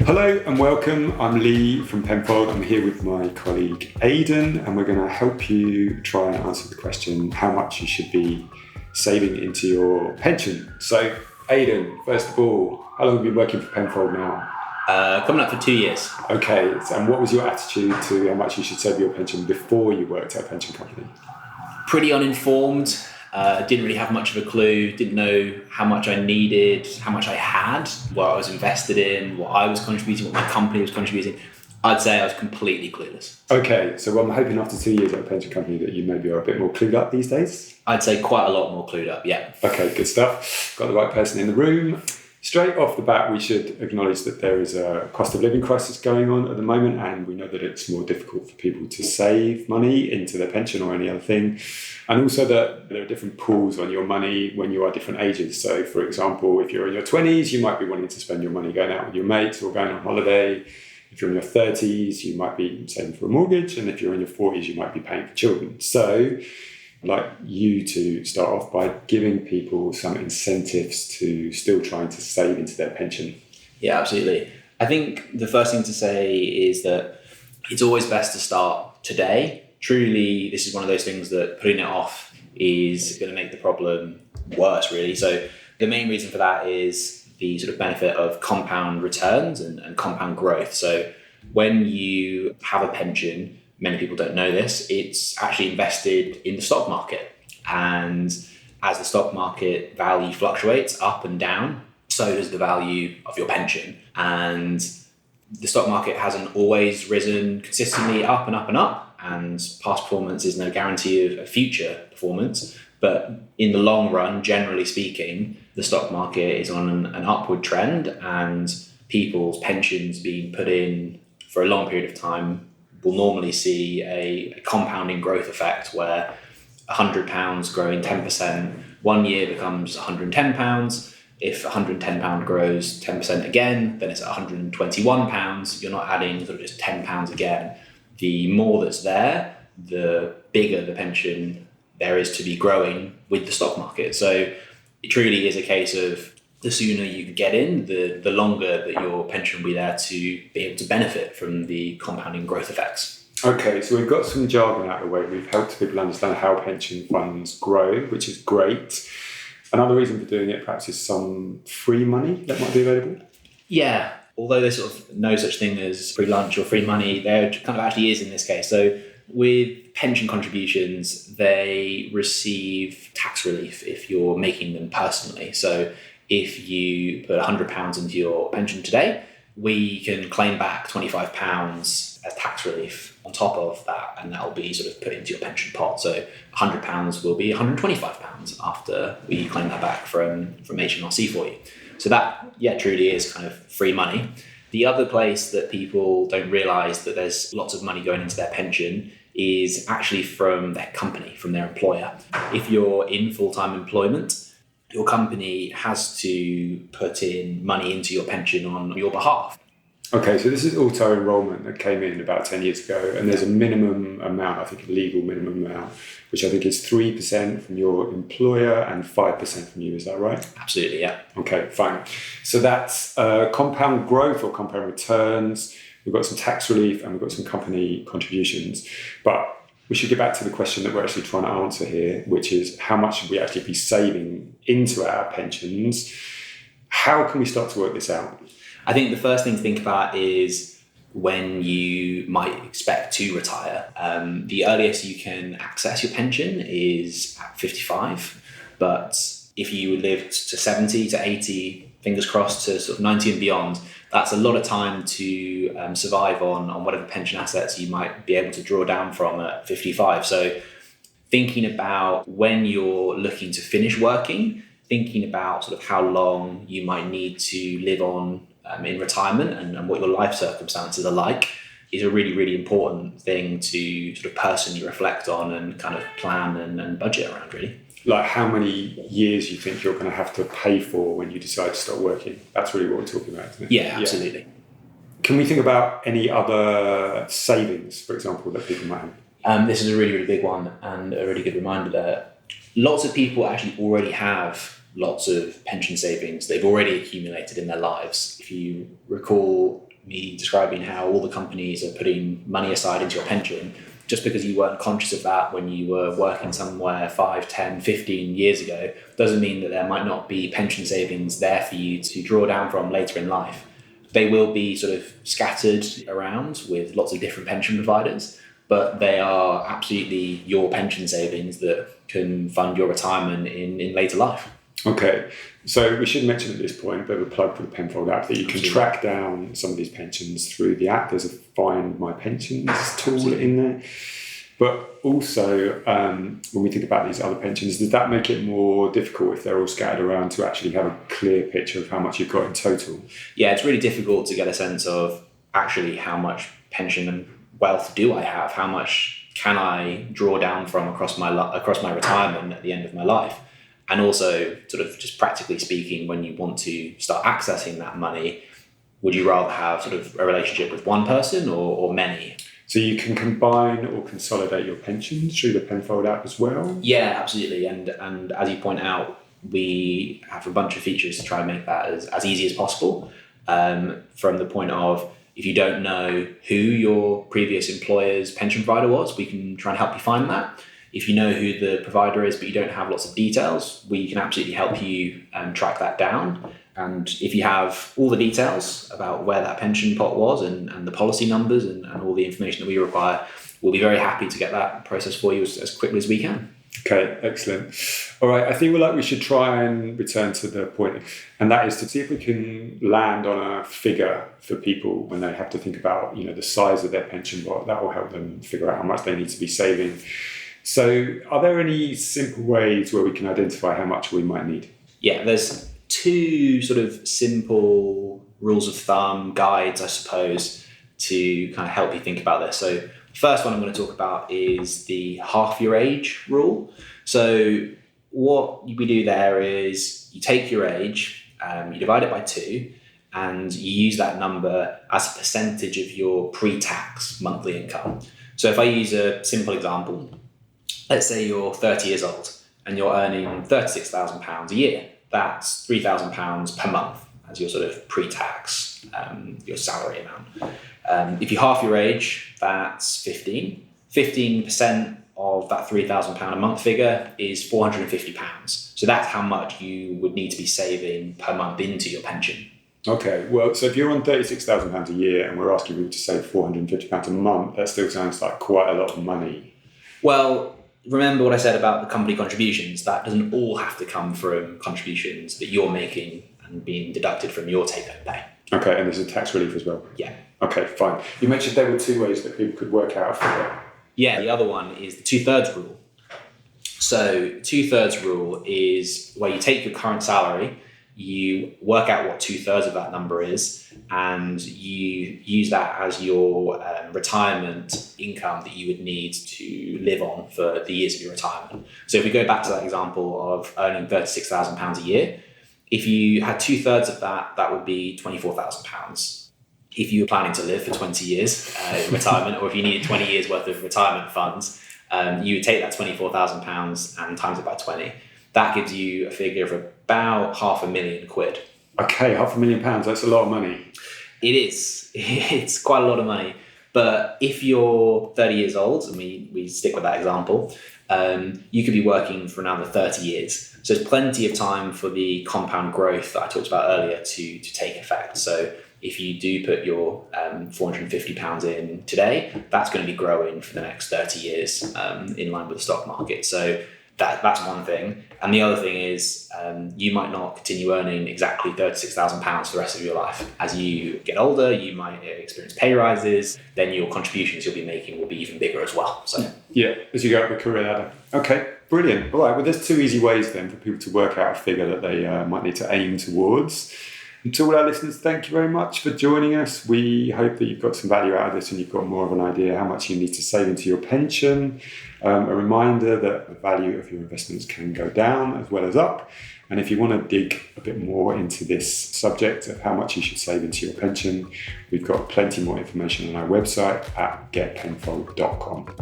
Hello and welcome. I'm Lee from Penfold. I'm here with my colleague Aidan, and we're going to help you try and answer the question how much you should be saving into your pension. So, Aidan, first of all, how long have you been working for Penfold now? Coming up for 2 years. Okay, and what was your attitude to how much you should save your pension before you worked at a pension company? Pretty uninformed. Didn't really have much of a clue. Didn't know how much I needed, how much I had, what I was invested in, what I was contributing, what my company was contributing. I'd say I was completely clueless. Okay, so I'm hoping after 2 years at a pension company that you maybe are a bit more clued up these days? I'd say quite a lot more clued up, yeah. Okay, good stuff. Got the right person in the room. Straight off the bat, we should acknowledge that there is a cost of living crisis going on at the moment, and we know that it's more difficult for people to save money into their pension or any other thing. And also that there are different pools on your money when you are different ages. So, for example, if you're in your 20s, you might be wanting to spend your money going out with your mates or going on holiday. If you're in your 30s, you might be saving for a mortgage. And if you're in your 40s, you might be paying for children. So I'd like you to start off by giving people some incentives to still trying to save into their pension. Yeah, absolutely. I think the first thing to say is that it's always best to start today. Truly, this is one of those things that putting it off is going to make the problem worse, really. So the main reason for that is the sort of benefit of compound returns and compound growth. So when you have a pension, many people don't know this, it's actually invested in the stock market. And as the stock market value fluctuates up and down, so does the value of your pension. And the stock market hasn't always risen consistently up and up and up. And past performance is no guarantee of future performance. But in the long run, generally speaking, the stock market is on an upward trend, and people's pensions being put in for a long period of time will normally see a compounding growth effect where £100 growing 10%, 1 year becomes £110. If £110 grows 10% again, then it's £121. You're not adding sort of just £10 again. The more that's there, the bigger the pension there is to be growing with the stock market. So it truly is a case of the sooner you get in, the longer that your pension will be there to be able to benefit from the compounding growth effects. Okay, so we've got some jargon out of the way. We've helped people understand how pension funds grow, which is great. Another reason for doing it perhaps is some free money that might be available. Yeah, although there's sort of no such thing as free lunch or free money, there kind of actually is in this case. So with pension contributions, they receive tax relief if you're making them personally. So if you put £100 into your pension today, we can claim back £25 as tax relief on top of that, and that will be sort of put into your pension pot. So £100 will be £125 after we claim that back from HMRC for you. So that, yeah, truly is kind of free money. The other place that people don't realise that there's lots of money going into their pension is actually from their company, from their employer. If you're in full-time employment, your company has to put in money into your pension on your behalf. Okay, so this is auto-enrolment that came in about 10 years ago, and there's a minimum amount, I think a legal minimum amount, which I think is 3% from your employer and 5% from you, is that right? Absolutely, yeah. Okay, fine. So that's compound growth or compound returns. We've got some tax relief and we've got some company contributions. But we should get back to the question that we're actually trying to answer here, which is how much should we actually be saving into our pensions? How can we start to work this out? I think the first thing to think about is when you might expect to retire. The earliest you can access your pension is at 55, but if you lived to 70 to 80, fingers crossed to sort of 90 and beyond, that's a lot of time to survive on whatever pension assets you might be able to draw down from at 55. So thinking about when you're looking to finish working, thinking about sort of how long you might need to live on in retirement and what your life circumstances are like is a really, really important thing to sort of personally reflect on and kind of plan and budget around, really. Like how many years you think you're going to have to pay for when you decide to start working. That's really what we're talking about, isn't it? Yeah, absolutely. Yeah. Can we think about any other savings, for example, that people might have? This is a really, really big one and a really good reminder there. Lots of people actually already have lots of pension savings they've already accumulated in their lives. If you recall me describing how all the companies are putting money aside into your pension, just because you weren't conscious of that when you were working somewhere 5, 10, 15 years ago, doesn't mean that there might not be pension savings there for you to draw down from later in life. They will be sort of scattered around with lots of different pension providers, but they are absolutely your pension savings that can fund your retirement in later life. Okay, so we should mention at this point, a bit of a plug for the Penfold app, that you can track down some of these pensions through the app. There's a Find My Pensions tool in there. But also, when we think about these other pensions, does that make it more difficult if they're all scattered around to actually have a clear picture of how much you've got in total? Yeah, it's really difficult to get a sense of actually how much pension and wealth do I have? How much can I draw down from across my retirement at the end of my life? And also, sort of just practically speaking, when you want to start accessing that money, would you rather have sort of a relationship with one person or many? So you can combine or consolidate your pensions through the Penfold app as well? Yeah, absolutely. And as you point out, we have a bunch of features to try and make that as easy as possible. From the point of, if you don't know who your previous employer's pension provider was, we can try and help you find that. If you know who the provider is, but you don't have lots of details, we can absolutely help you track that down. And if you have all the details about where that pension pot was and the policy numbers and all the information that we require, we'll be very happy to get that process for you as quickly as we can. Okay, excellent. All right, I think we should try and return to the point, and that is to see if we can land on a figure for people when they have to think about, the size of their pension pot. That will help them figure out how much they need to be saving. So are there any simple ways where we can identify how much we might need? Yeah, there's two sort of simple rules of thumb, guides, I suppose, to kind of help you think about this. So the first one I'm going to talk about is the half your age rule. So what we do there is you take your age, you divide it by 2, and you use that number as a percentage of your pre-tax monthly income. So if I use a simple example, let's say you're 30 years old and you're earning £36,000 a year. That's £3,000 per month as your sort of pre-tax, your salary amount. If you half your age, that's 15. 15% of that £3,000 a month figure is £450. So that's how much you would need to be saving per month into your pension. Okay, well, so if you're on £36,000 a year and we're asking you to save £450 a month, that still sounds like quite a lot of money. Well, remember what I said about the company contributions. That doesn't all have to come from contributions that you're making and being deducted from your take-home pay. Okay, and there's a tax relief as well? Yeah. Okay, fine. You mentioned there were 2 ways that people could work out a figure. Yeah, the other one is the 2/3 rule. So 2/3 rule is where you take your current salary, you work out what 2/3 of that number is, and you use that as your retirement income that you would need to live on for the years of your retirement. So if we go back to that example of earning £36,000 a year, if you had 2/3 of that, that would be £24,000. If you were planning to live for 20 years in retirement, or if you needed 20 years worth of retirement funds, you would take that £24,000 and times it by 20. That gives you a figure of about £500,000. Okay, £500,000, that's a lot of money. It is. It's quite a lot of money. But if you're 30 years old, and we stick with that example, you could be working for another 30 years. So there's plenty of time for the compound growth that I talked about earlier to take effect. So if you do put your £450 in today, that's going to be growing for the next 30 years in line with the stock market. So that's one thing. And the other thing is you might not continue earning exactly £36,000 for the rest of your life. As you get older, you might experience pay rises, then your contributions you'll be making will be even bigger as well. So yeah, as you go up the career ladder. Okay, brilliant. All right, well, there's 2 easy ways then for people to work out a figure that they might need to aim towards. And to all our listeners, thank you very much for joining us. We hope that you've got some value out of this and you've got more of an idea how much you need to save into your pension. A reminder that the value of your investments can go down as well as up. And if you want to dig a bit more into this subject of how much you should save into your pension, we've got plenty more information on our website at getpenfold.com.